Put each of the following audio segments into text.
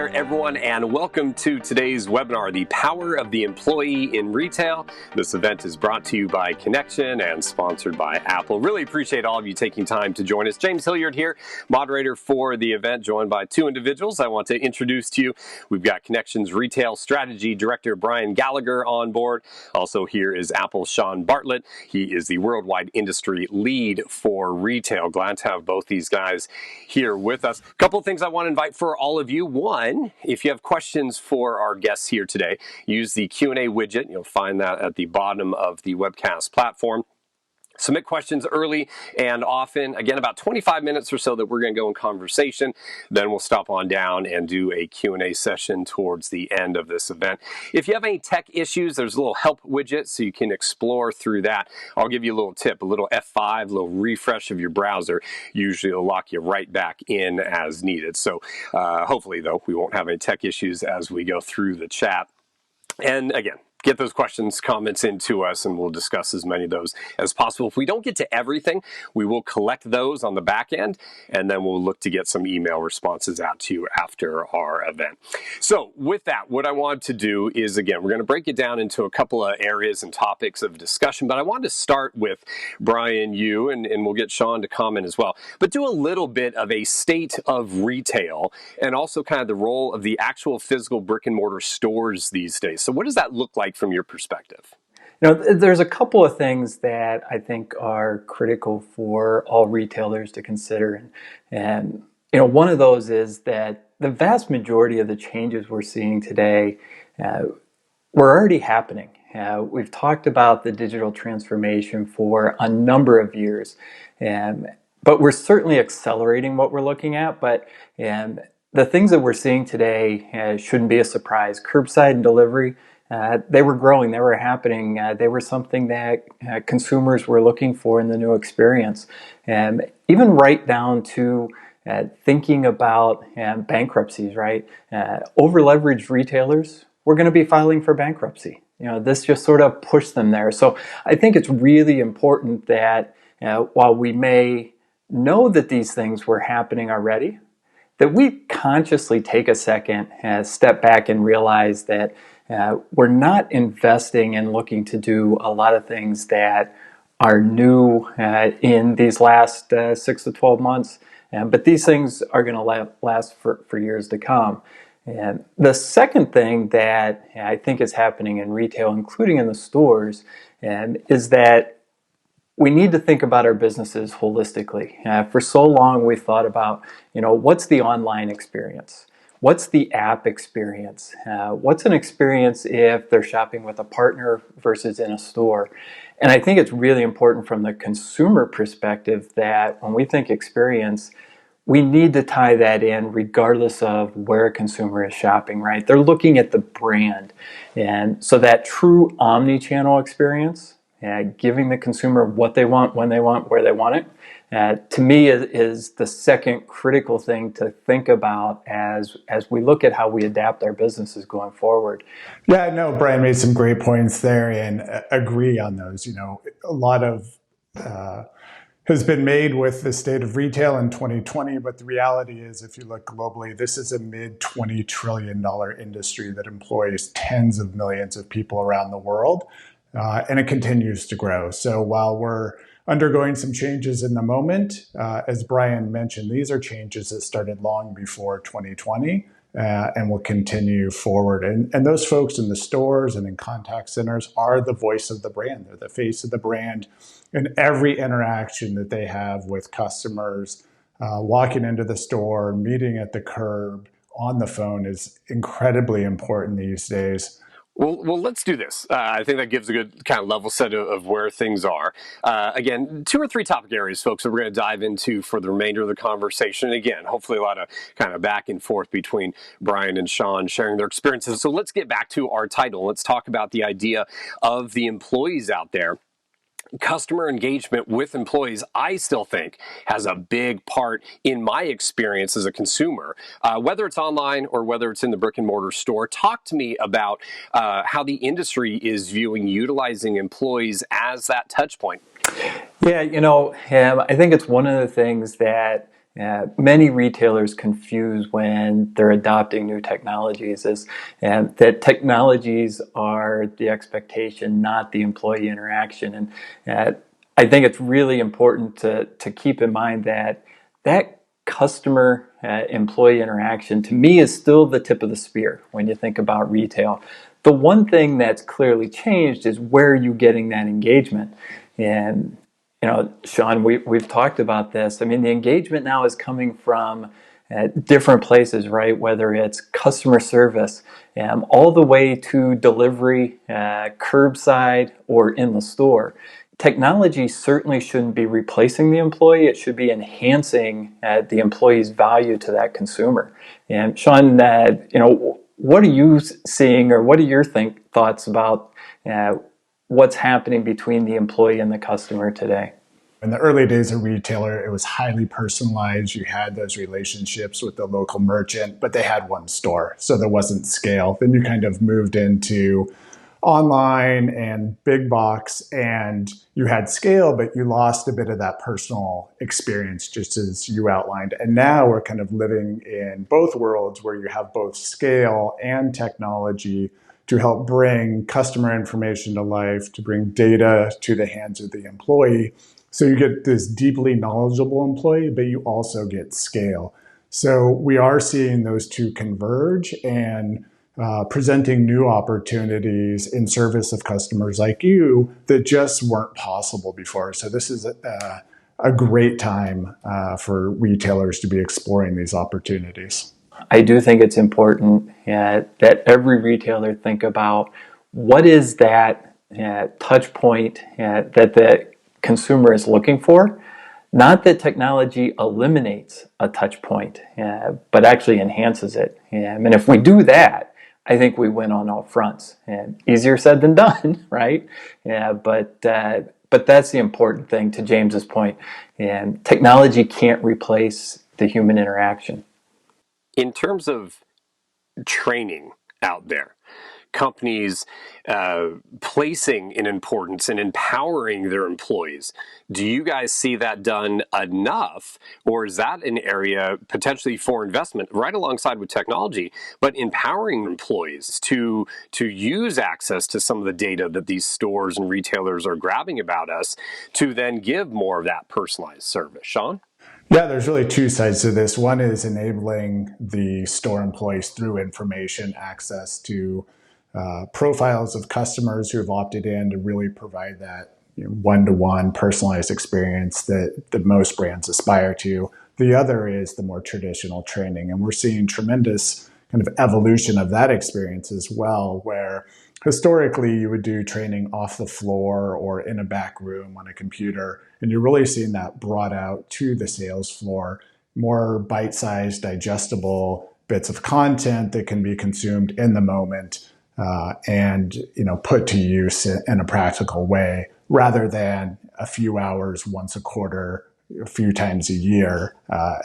there, everyone, and welcome to today's webinar, The Power of the Employee in Retail. This event is brought to you by Connection and sponsored by Apple. Really appreciate all of you taking time to join us. James Hilliard here, moderator for the event, joined by two individuals I want to introduce to you. We've got Connection's Retail Strategy Director, Brian Gallagher, on board. Also here is Apple's Sean Bartlett. He is the Worldwide Industry Lead for Retail. Glad to have both these guys here with us. A couple of things I want to invite for all of you. One, if you have questions for our guests here today, use the Q&A widget. You'll find that at the bottom of the webcast platform. Submit questions early and often, again, about 25 minutes or so that we're going to go in conversation. Then we'll stop on down and do a Q&A session towards the end of this event. If you have any tech issues, there's a little help widget so you can explore through that. I'll give you a little tip, a little F5, a little refresh of your browser. Usually it'll lock you right back in as needed. So hopefully, though, we won't have any tech issues as we go through the chat. And again, get those questions, comments into us, and we'll discuss as many of those as possible. If we don't get to everything, we will collect those on the back end, and then we'll look to get some email responses out to you after our event. So with that, what I want to do is, again, we're going to break it down into a couple of areas and topics of discussion, but I wanted to start with Brian, you, and we'll get Sean to comment as well, but do a little bit of a state of retail and also kind of the role of the actual physical brick and mortar stores these days. So what does that look like from your perspective? You know, there's a couple of things that I think are critical for all retailers to consider. And you know, one of those is that the vast majority of the changes we're seeing today were already happening. We've talked about the digital transformation for a number of years, but we're certainly accelerating what we're looking at. But the things that we're seeing today shouldn't be a surprise. Curbside and delivery, they were growing, they were happening, they were something that consumers were looking for in the new experience. Even right down to thinking about bankruptcies, right? Over-leveraged retailers were going to be filing for bankruptcy. You know, this just sort of pushed them there. So I think it's really important that while we may know that these things were happening already, that we consciously take a second, step back and realize that we're not investing and looking to do a lot of things that are new in these last 6 to 12 months, but these things are going to last for years to come. And the second thing that I think is happening in retail, including in the stores, is that we need to think about our businesses holistically. For so long, we've thought about, you know, what's the online experience? What's the app experience? What's an experience if they're shopping with a partner versus in a store? And I think it's really important from the consumer perspective that when we think experience, we need to tie that in regardless of where a consumer is shopping, right? They're looking at the brand. And so that true omni-channel experience, giving the consumer what they want, when they want, where they want it, to me is the second critical thing to think about as we look at how we adapt our businesses going forward. Yeah, no, Brian made some great points there and agree on those. You know, a lot of has been made with the state of retail in 2020, but the reality is, if you look globally, this is a mid-$20 trillion industry that employs tens of millions of people around the world, and it continues to grow. So while we're undergoing some changes in the moment, as Brian mentioned, these are changes that started long before 2020 and will continue forward. And those folks in the stores and in contact centers are the voice of the brand. They're the face of the brand. And every interaction that they have with customers, walking into the store, meeting at the curb, on the phone is incredibly important these days. Well, let's do this. I think that gives a good kind of level set of where things are. Again, 2 or 3 topic areas, folks, that we're going to dive into for the remainder of the conversation. And again, hopefully a lot of kind of back and forth between Brian and Sean sharing their experiences. So let's get back to our title. Let's talk about the idea of the employees out there. Customer engagement with employees, I still think, has a big part in my experience as a consumer, whether it's online or whether it's in the brick and mortar store. Talk to me about how the industry is viewing utilizing employees as that touch point. Yeah, you know, I think it's one of the things that many retailers confuse when they're adopting new technologies is that technologies are the expectation, not the employee interaction. And I think it's really important to keep in mind that customer employee interaction, to me, is still the tip of the spear when you think about retail. The one thing that's clearly changed is where are you getting that engagement? And Sean, we've talked about this. I mean, the engagement now is coming from different places, right? Whether it's customer service, all the way to delivery, curbside, or in the store. Technology certainly shouldn't be replacing the employee. It should be enhancing the employee's value to that consumer. And Sean, what are you seeing, or what are your thoughts about what's happening between the employee and the customer today? In the early days of retailer, it was highly personalized. You had those relationships with the local merchant, but they had one store, so there wasn't scale. Then you kind of moved into online and big box, and you had scale, but you lost a bit of that personal experience, just as you outlined. And now we're kind of living in both worlds, where you have both scale and technology to help bring customer information to life, to bring data to the hands of the employee. So you get this deeply knowledgeable employee, but you also get scale. So we are seeing those two converge and presenting new opportunities in service of customers like you that just weren't possible before. So this is a great time for retailers to be exploring these opportunities. I do think it's important that every retailer think about what is that touch point that the consumer is looking for. Not that technology eliminates a touch point, but actually enhances it. And if we do that, I think we win on all fronts. And easier said than done, right? But that's the important thing, to James's point. And technology can't replace the human interaction. In terms of training out there, companies placing an importance in empowering their employees, do you guys see that done enough, or is that an area potentially for investment right alongside with technology, but empowering employees to use access to some of the data that these stores and retailers are grabbing about us to then give more of that personalized service? Sean? Yeah, there's really two sides to this. One is enabling the store employees through information access to profiles of customers who have opted in to really provide that one-to-one personalized experience that most brands aspire to. The other is the more traditional training, and we're seeing tremendous kind of evolution of that experience as well, where historically you would do training off the floor or in a back room on a computer, and you're really seeing that brought out to the sales floor, more bite-sized, digestible bits of content that can be consumed in the moment and put to use in a practical way, rather than a few hours once a quarter, a few times a year,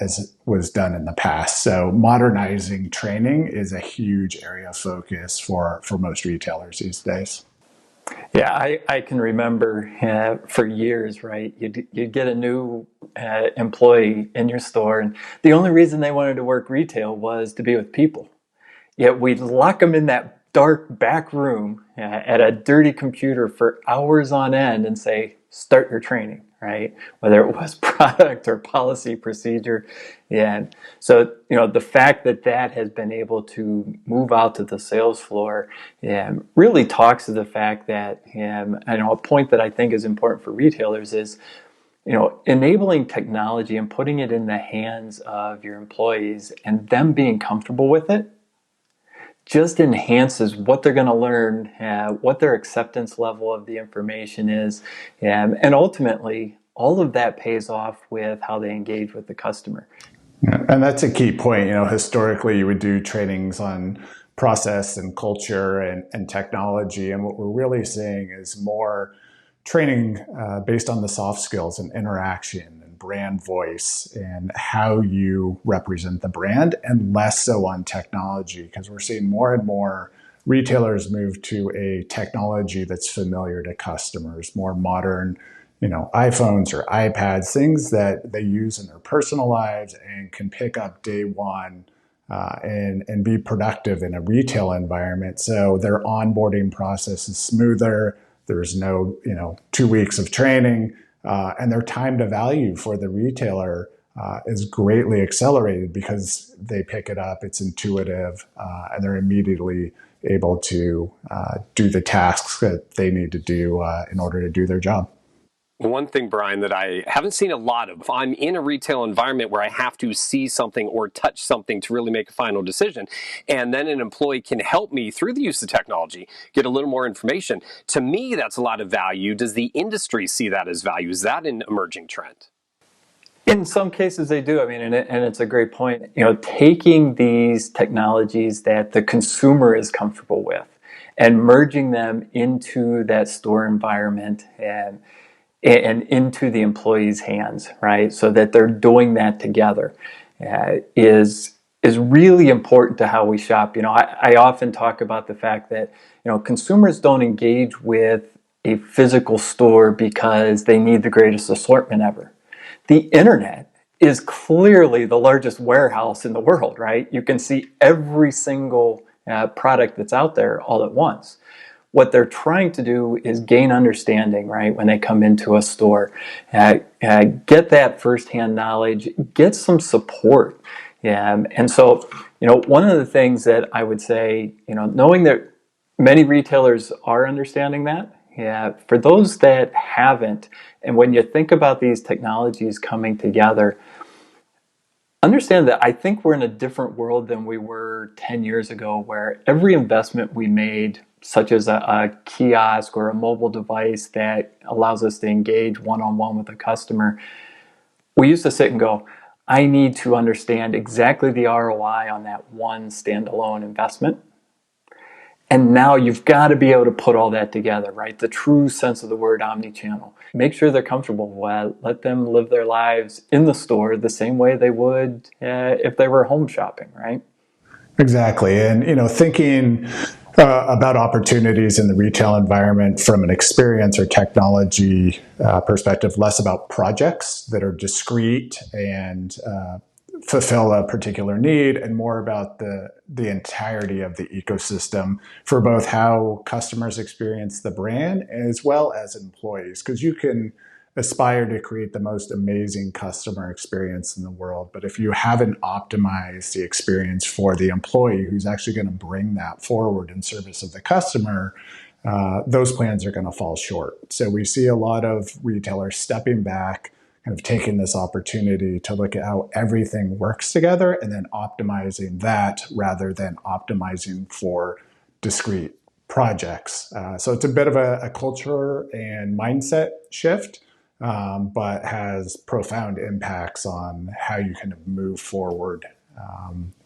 as was done in the past. So modernizing training is a huge area of focus for most retailers these days. Yeah, I can remember for years, right? You'd get a new employee in your store, and the only reason they wanted to work retail was to be with people. Yet we'd lock them in that dark back room at a dirty computer for hours on end and say, start your training, right? Whether it was product or policy procedure. And so, the fact that has been able to move out to the sales floor really talks to the fact that, a point that I think is important for retailers is, enabling technology and putting it in the hands of your employees and them being comfortable with it just enhances what they're going to learn, what their acceptance level of the information is, and ultimately, all of that pays off with how they engage with the customer. Yeah, and that's a key point. Historically, you would do trainings on process and culture and technology, and what we're really seeing is more training based on the soft skills and interaction, brand voice, and how you represent the brand, and less so on technology, because we're seeing more and more retailers move to a technology that's familiar to customers, more modern iPhones or iPads, things that they use in their personal lives and can pick up day one and be productive in a retail environment. So their onboarding process is smoother. There's no 2 weeks of training, and their time to value for the retailer is greatly accelerated because they pick it up. It's intuitive, and they're immediately able to do the tasks that they need to do in order to do their job. One thing, Brian, that I haven't seen a lot of, I'm in a retail environment where I have to see something or touch something to really make a final decision. And then an employee can help me through the use of technology, get a little more information. To me, that's a lot of value. Does the industry see that as value? Is that an emerging trend? In some cases, they do. I mean, and it's a great point. Taking these technologies that the consumer is comfortable with and merging them into that store environment and into the employee's hands, right? So that they're doing that together is really important to how we shop. I often talk about the fact that consumers don't engage with a physical store because they need the greatest assortment ever. The internet is clearly the largest warehouse in the world, right? You can see every single product that's out there all at once. What they're trying to do is gain understanding, right, when they come into a store, get that firsthand knowledge, get some support. And so, one of the things that I would say, knowing that many retailers are understanding that, for those that haven't, and when you think about these technologies coming together, understand that I think we're in a different world than we were 10 years ago, where every investment we made, such as a kiosk or a mobile device that allows us to engage one-on-one with a customer, we used to sit and go, I need to understand exactly the ROI on that one standalone investment. And now you've got to be able to put all that together, right? The true sense of the word omnichannel. Make sure they're comfortable. Let them live their lives in the store the same way they would if they were home shopping, right? Exactly. And, thinking about opportunities in the retail environment from an experience or technology perspective, less about projects that are discrete and fulfill a particular need, and more about the entirety of the ecosystem for both how customers experience the brand as well as employees. Because you can aspire to create the most amazing customer experience in the world, but if you haven't optimized the experience for the employee who's actually going to bring that forward in service of the customer, those plans are going to fall short. So we see a lot of retailers stepping back, kind of taking this opportunity to look at how everything works together and then optimizing that rather than optimizing for discrete projects. So it's a bit of a culture and mindset shift, but has profound impacts on how you kind of move forward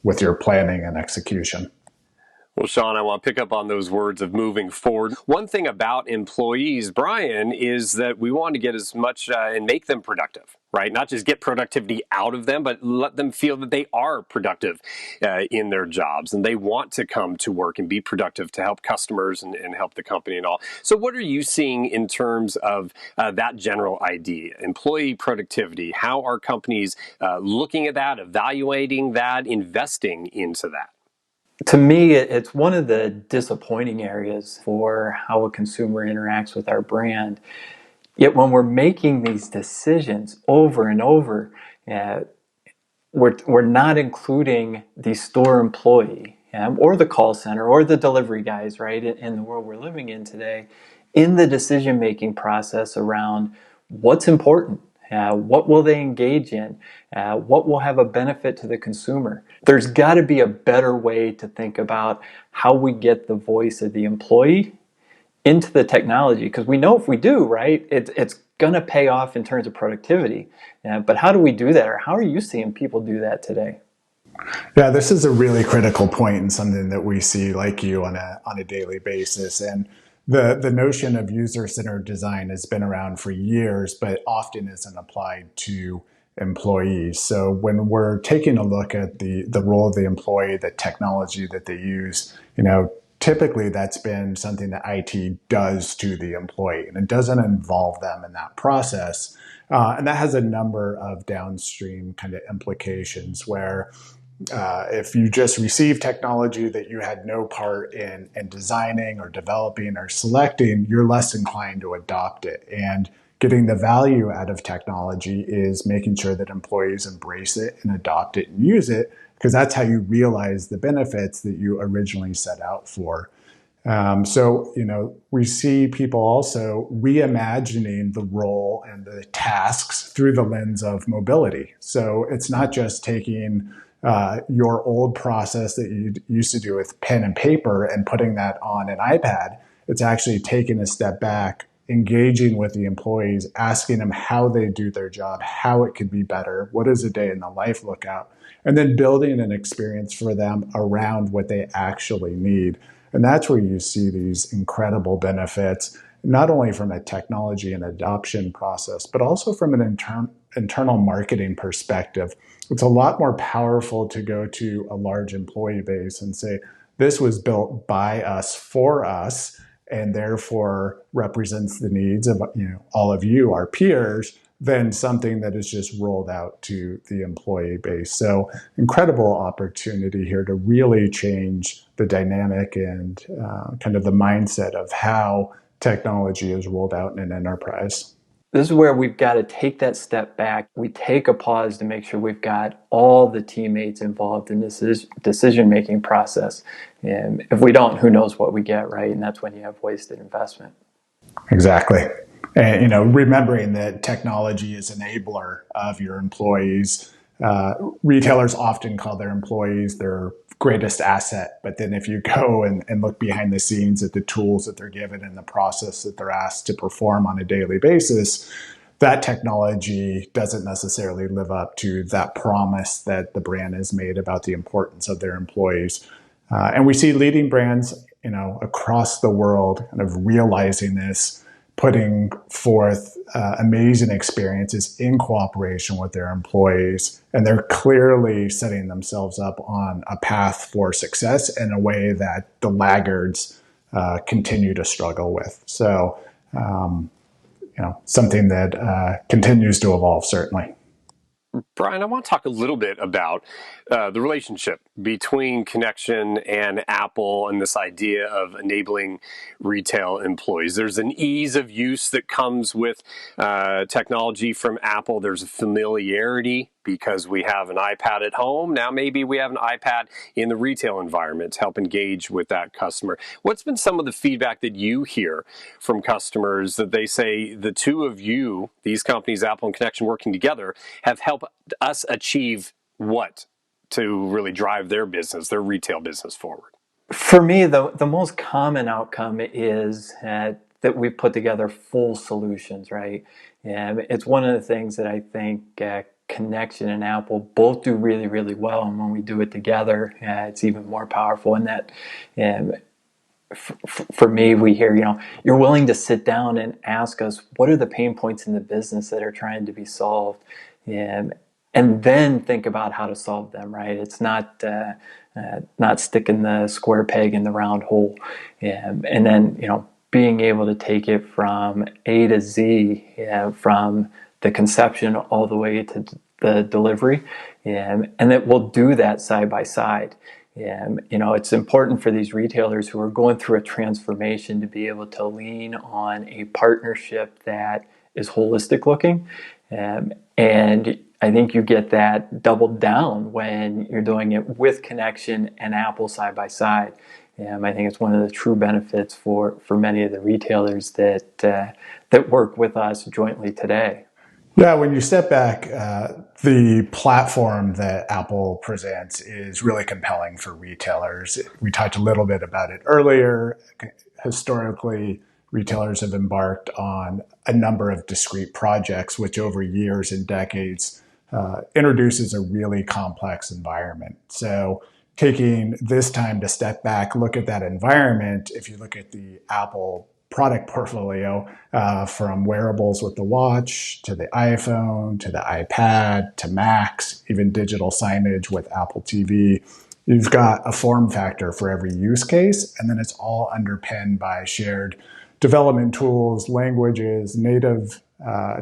with your planning and execution. Well, Sean, I want to pick up on those words of moving forward. One thing about employees, Brian, is that we want to get as much and make them productive, right? Not just get productivity out of them, but let them feel that they are productive in their jobs and they want to come to work and be productive to help customers and help the company and all. So what are you seeing in terms of that general idea, employee productivity? How are companies looking at that, evaluating that, investing into that? To me, it's one of the disappointing areas for how a consumer interacts with our brand. Yet when we're making these decisions over and over, we're not including the store employee or the call center or the delivery guys, right, in the world we're living in today, in the decision-making process around what's important. What will they engage in? What will have a benefit to the consumer? There's got to be a better way to think about how we get the voice of the employee into the technology, because we know if we do, right, it's going to pay off in terms of productivity. But how do we do that, or how are you seeing people do that today? Yeah, this is a really critical point and something that we see, like you, on a daily basis. And the notion of user-centered design has been around for years, but often isn't applied to employees. So when we're taking a look at the role of the employee, the technology that they use, typically that's been something that IT does to the employee, and it doesn't involve them in that process. And that has a number of downstream kind of implications where if you just receive technology that you had no part in designing or developing or selecting, you're less inclined to adopt it. And getting the value out of technology is making sure that employees embrace it and adopt it and use it, because that's how you realize the benefits that you originally set out for. We see people also reimagining the role and the tasks through the lens of mobility. So it's not just taking your old process that you used to do with pen and paper and putting that on an iPad. It's actually taking a step back, engaging with the employees, asking them how they do their job, how it could be better, what does a day in the life look out, and then building an experience for them around what they actually need. And that's where you see these incredible benefits, not only from a technology and adoption process, but also from an internal marketing perspective. It's a lot more powerful to go to a large employee base and say, this was built by us for us, and therefore represents the needs of all of you, our peers, than something that is just rolled out to the employee base. So incredible opportunity here to really change the dynamic and kind of the mindset of how technology is rolled out in an enterprise. This is where we've got to take that step back. We take a pause to make sure we've got all the teammates involved in this decision-making process. And if we don't, who knows what we get, right? And that's when you have wasted investment. Exactly. And, remembering that technology is an enabler of your employees. Retailers often call their employees their greatest asset. But then if you go and look behind the scenes at the tools that they're given and the process that they're asked to perform on a daily basis, that technology doesn't necessarily live up to that promise that the brand has made about the importance of their employees. And we see leading brands, across the world kind of realizing this, putting forth amazing experiences in cooperation with their employees. And they're clearly setting themselves up on a path for success in a way that the laggards continue to struggle with. So, something that continues to evolve, certainly. Brian, I want to talk a little bit about the relationship between Connection and Apple and this idea of enabling retail employees. There's an ease of use that comes with technology from Apple. There's a familiarity because we have an iPad at home. Now maybe we have an iPad in the retail environment to help engage with that customer. What's been some of the feedback that you hear from customers that they say the two of you, these companies, Apple and Connection, working together, have helped us achieve what to really drive their business, their retail business forward? For me, the most common outcome is that we've put together full solutions, right? And it's one of the things that I think Connection and Apple both do really, really well. And when we do it together, it's even more powerful. And that, for me, we hear, you're willing to sit down and ask us, what are the pain points in the business that are trying to be solved? And then think about how to solve them, right? It's not sticking the square peg in the round hole. And then, being able to take it from A to Z, from the conception all the way to the delivery, and that we'll do that side by side. It's important for these retailers who are going through a transformation to be able to lean on a partnership that is holistic looking. And I think you get that doubled down when you're doing it with Connection and Apple side by side. I think it's one of the true benefits for many of the retailers that work with us jointly today. Yeah, when you step back, the platform that Apple presents is really compelling for retailers. We talked a little bit about it earlier. Historically, retailers have embarked on a number of discrete projects, which over years and decades introduces a really complex environment. So taking this time to step back, look at that environment, if you look at the Apple product portfolio, from wearables with the watch to the iPhone to the iPad to Macs, even digital signage with Apple TV, You've got a form factor for every use case, and then it's all underpinned by shared development tools, languages, native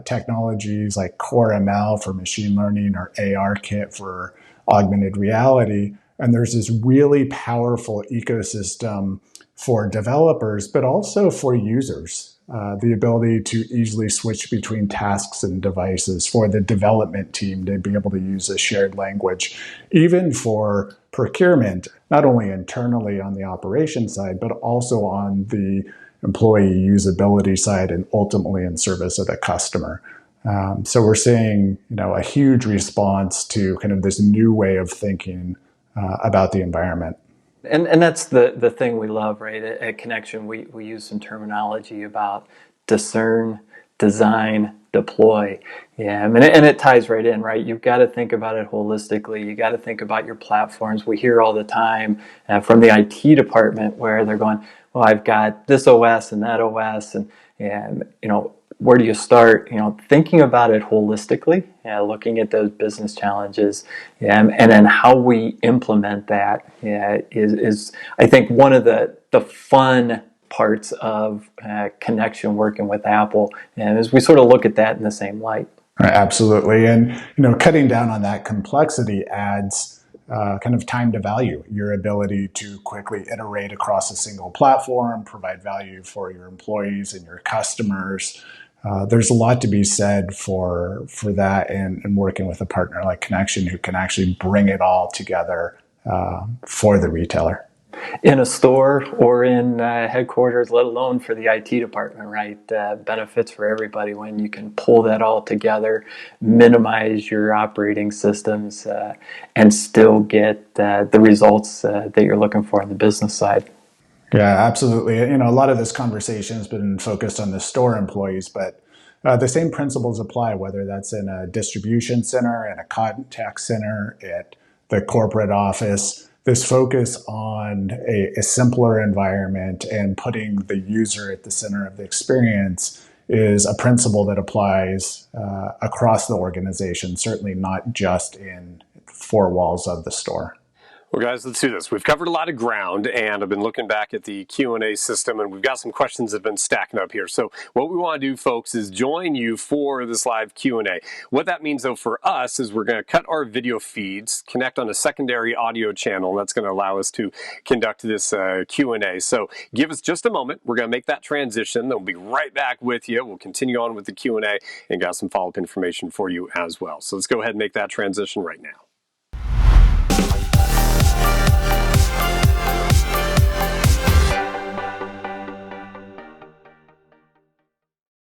technologies like Core ML for machine learning or ARKit for augmented reality. And there's this really powerful ecosystem for developers, but also for users. The ability to easily switch between tasks and devices for the development team to be able to use a shared language, even for procurement, not only internally on the operations side, but also on the employee usability side and ultimately in service of the customer. So we're seeing, a huge response to kind of this new way of thinking about the environment. And that's the thing we love, right? At Connection, we use some terminology about discern, design, deploy. Yeah, and it ties right in, right? You've got to think about it holistically. You got to think about your platforms. We hear all the time from the IT department where they're going, well, I've got this OS and that OS, and where do you start? Thinking about it holistically, looking at those business challenges, and then how we implement that is I think one of the fun parts of Connection working with Apple, and as we sort of look at that in the same light. Right, absolutely, and cutting down on that complexity adds kind of time to value, your ability to quickly iterate across a single platform, provide value for your employees and your customers. There's a lot to be said for that and working with a partner like Connection who can actually bring it all together for the retailer. In a store or in headquarters, let alone for the IT department, right? Benefits for everybody when you can pull that all together, minimize your operating systems, and still get the results that you're looking for on the business side. Yeah, absolutely. A lot of this conversation has been focused on the store employees, but the same principles apply, whether that's in a distribution center, in a contact center, at the corporate office. This focus on a simpler environment and putting the user at the center of the experience is a principle that applies across the organization, certainly not just in four walls of the store. Well, guys, let's do this. We've covered a lot of ground, and I've been looking back at the Q&A system, and we've got some questions that have been stacking up here. So what we want to do, folks, is join you for this live Q&A. What that means, though, for us is we're going to cut our video feeds, connect on a secondary audio channel. That's going to allow us to conduct this Q&A. So give us just a moment. We're going to make that transition. Then we'll be right back with you. We'll continue on with the Q&A and got some follow-up information for you as well. So let's go ahead and make that transition right now.